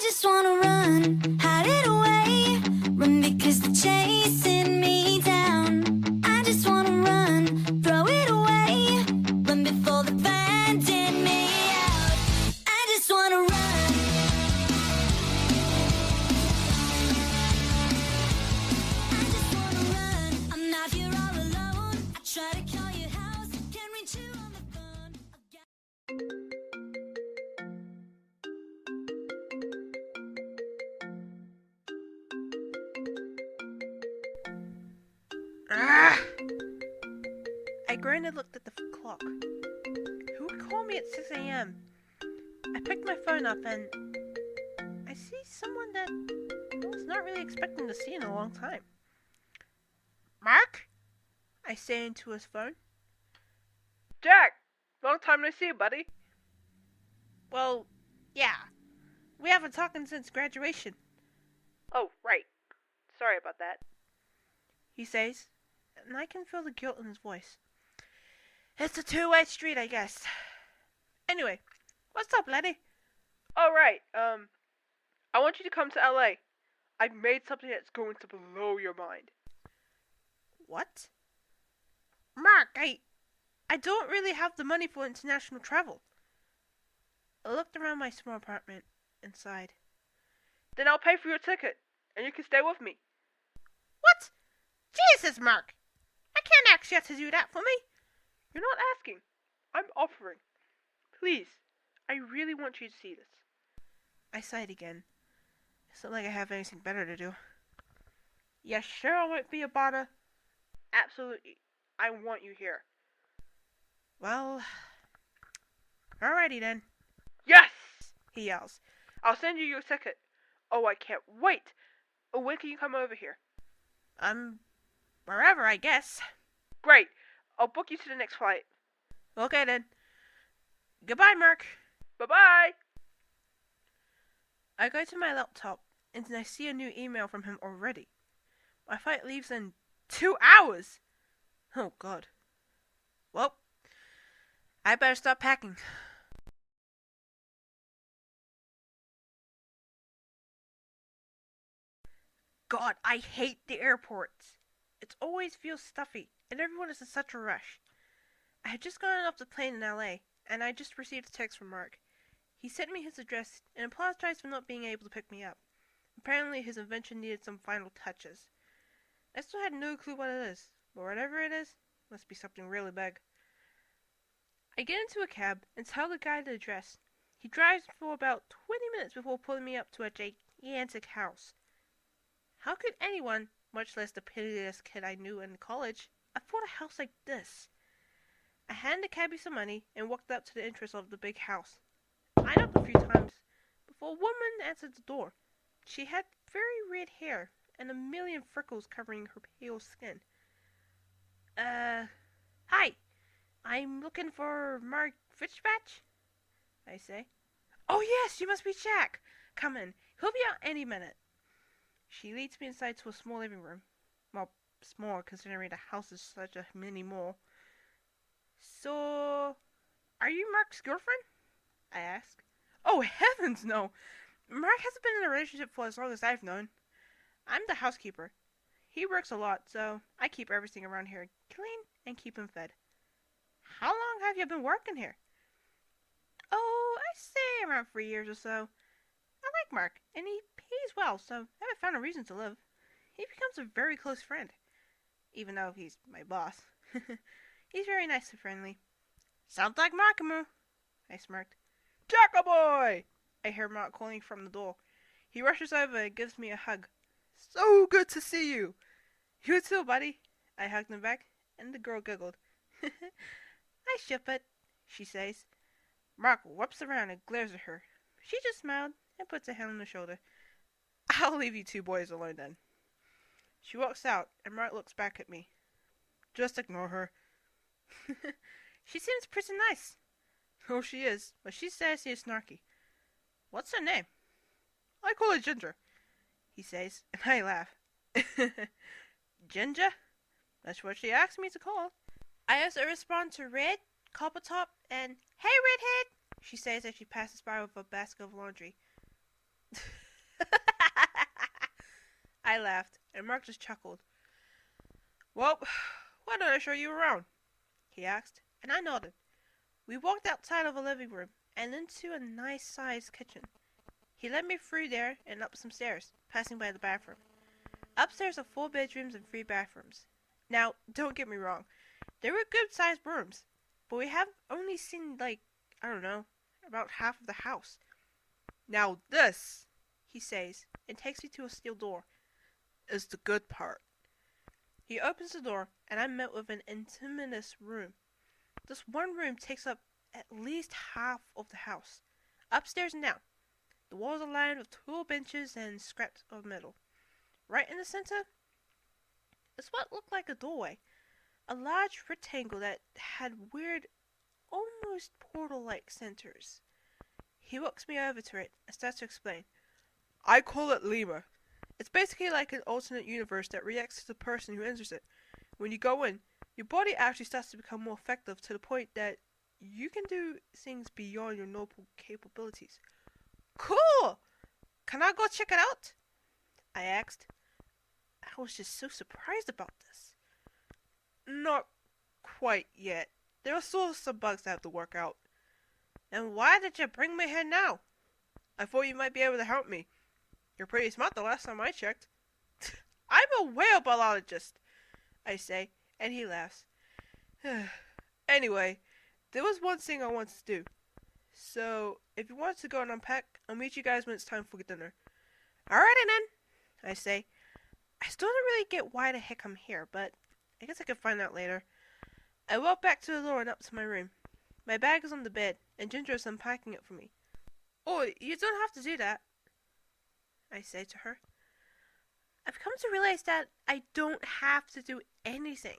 just wanna run, hide it away, run because they're chasing me down. I just wanna run, throw it away, run before they're finding me out. I just wanna run. I just wanna run. I'm not here all alone. I try to call your house, can't reach you on the phone. Ah! I groaned and looked at the clock. Who would call me at 6 a.m.? I picked my phone up and I see someone that I was not really expecting to see in a long time. Mark? I say into his phone. Jack! Long time no see, buddy. Well, yeah. We haven't talked since graduation, Oh, right. Sorry about that. he says, and I can feel the guilt in his voice. It's a two-way street, I guess. Anyway, what's up, laddie? All right, I want you to come to LA. I've made something that's going to blow your mind. What? Mark, I don't really have the money for international travel. I looked around my small apartment and sighed. Then I'll pay for your ticket, and you can stay with me. What? Jesus, Mark! I can't ask you to do that for me. You're not asking. I'm offering. Please, I really want you to see this. I sighed again. It's not like I have anything better to do. Yeah, sure I won't be a bother. Absolutely. I want you here. Well, alrighty then, Yes! he yells. I'll send you your ticket. Oh, I can't wait. Oh, when can you come over here? Wherever, I guess. Great. I'll book you to the next flight. Okay then. Goodbye, Mark. Bye-bye. I go to my laptop, and I see a new email from him already. My flight leaves in 2 hours! Oh, God. Well, I better start packing. God, I hate the airports. It always feels stuffy, and everyone is in such a rush. I had just gotten off the plane in LA, and I just received a text from Mark. He sent me his address and apologized for not being able to pick me up. Apparently his invention needed some final touches. I still had no clue what it is, but whatever it is, must be something really big. I get into a cab and tell the guy the address. He drives for about 20 minutes before pulling me up to a gigantic house. How could anyone, much less the pitiless kid I knew in college, afford a house like this? I handed the cabbie some money and walked up to the entrance of the big house. I knocked a few times before a woman answered the door. She had very red hair and a million freckles covering her pale skin. Hi. I'm looking for Mark Fitzpatch, I say. Oh yes, you must be Jack. Come in. He'll be out any minute. She leads me inside to a small living room. Well, small considering the house is such a mini mall. So, are you Mark's girlfriend? I ask. Oh heavens no! Mark hasn't been in a relationship for as long as I've known. I'm the housekeeper. He works a lot, so I keep everything around here clean and keep him fed. How long have you been working here? Oh, I say around 3 years or so. I like Mark, and he pays well, so I haven't found a reason to live. He becomes a very close friend, even though he's my boss. He's very nice and friendly. Sounds like Markamu, I smirked. Jackaboy! I hear Mark calling from the door. He rushes over and gives me a hug. So good to see you. You too, buddy. I hugged him back, and the girl giggled. I ship it, she says. Mark whips around and glares at her. She just smiled and puts a hand on her shoulder. I'll leave you two boys alone then. She walks out, and Mark looks back at me. Just ignore her. She seems pretty nice. Oh, she is, but she's sassy and snarky. What's her name? I call her Ginger, he says, and I laugh. Ginger? That's what she asked me to call. I also respond to Red, Copper Top, and Hey Redhead, she says as she passes by with a basket of laundry. I laughed, and Mark just chuckled. Well, why don't I show you around? He asked, and I nodded. We walked outside of a living room and into a nice-sized kitchen. He led me through there and up some stairs, passing by the bathroom. Upstairs are 4 bedrooms and 3 bathrooms. Now, don't get me wrong, they were good-sized rooms, but we have only seen, about half of the house. Now this, he says, and takes me to a steel door, is the good part. He opens the door, and I'm met with an intimate room. This one room takes up at least half of the house, upstairs and down. The walls are lined with tool benches and scraps of metal. Right in the center is what looked like a doorway, a large rectangle that had weird, almost portal-like centers. He walks me over to it and starts to explain. I call it Lemma. It's basically like an alternate universe that reacts to the person who enters it. When you go in, your body actually starts to become more effective to the point that you can do things beyond your normal capabilities. Cool! Can I go check it out? I asked. I was just so surprised about this. Not quite yet. There are still some bugs I have to work out. And why did you bring me here now? I thought you might be able to help me. You're pretty smart the last time I checked. I'm a whale biologist, I say, and he laughs. Anyway, there was one thing I wanted to do. So, if you want to go and unpack, I'll meet you guys when it's time for dinner. Alrighty then, I say. I still don't really get why the heck I'm here, but I guess I can find out later. I walk back to the door and up to my room. My bag is on the bed, and Ginger is unpacking it for me. Oh, you don't have to do that, I say to her. I've come to realize that I don't have to do anything.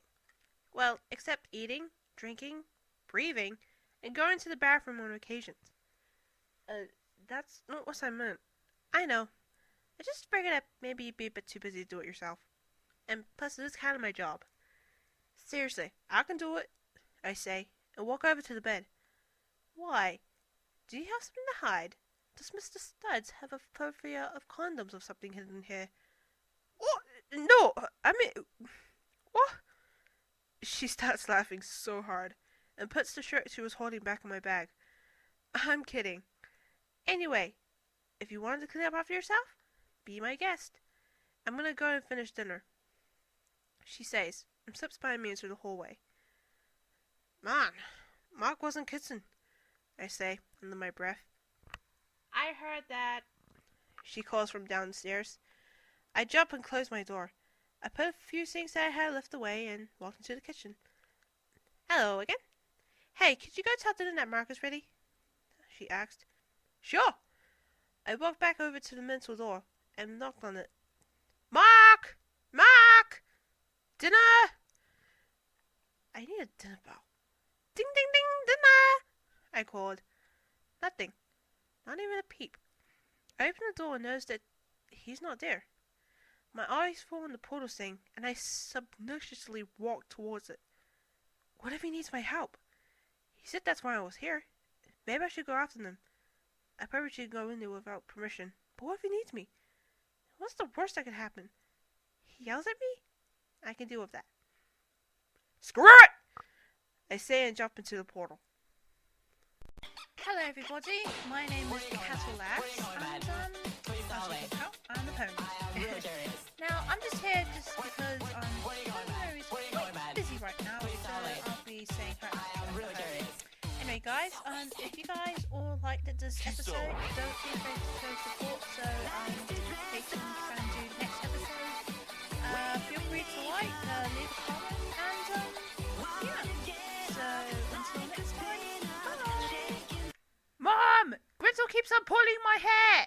Well, except eating, drinking, breathing, and going to the bathroom on occasions. That's not what I meant. I know. I just figured that maybe you'd be a bit too busy to do it yourself. And plus, it is kind of my job. Seriously, I can do it, I say, and walk over to the bed. Why? Do you have something to hide? Does Mr. Studs have a plethora of condoms or something hidden here? What? No, I mean, what? She starts laughing so hard and puts the shirt she was holding back in my bag. I'm kidding. Anyway, if you wanted to clean up after yourself, be my guest. I'm gonna go and finish dinner, she says, and slips by me into the hallway. Man, Mark wasn't kissing, I say, under my breath. I heard that, she calls from downstairs. I jump and close my door. I put a few things that I had left away and walk into the kitchen. Hello again. Hey, could you go tell Dylan that Mark is ready? She asked. Sure. I walked back over to the mental door and knocked on it. Mark! Mark! Dinner! I need a dinner bell. Ding, ding, ding, dinner! I called. Nothing. Not even a peep. I open the door and notice that he's not there. My eyes fall on the portal thing, and I subconsciously walk towards it. What if he needs my help? He said that's why I was here. Maybe I should go after him. I probably should go in there without permission. But what if he needs me? What's the worst that could happen? He yells at me? I can deal with that. Screw it! I say and jump into the portal. Hello everybody, my name is Cattle Labs, and I'm the pony. Now, I'm just here just because I'm quite busy right now, so I'll be saying hi. Anyway guys, if you guys all liked this episode, don't be afraid to show support, so stay tuned and do the next episode. Feel free to like, leave a comment, and yeah. So, until next time, bye! Mom! Grittle keeps on pulling my hair!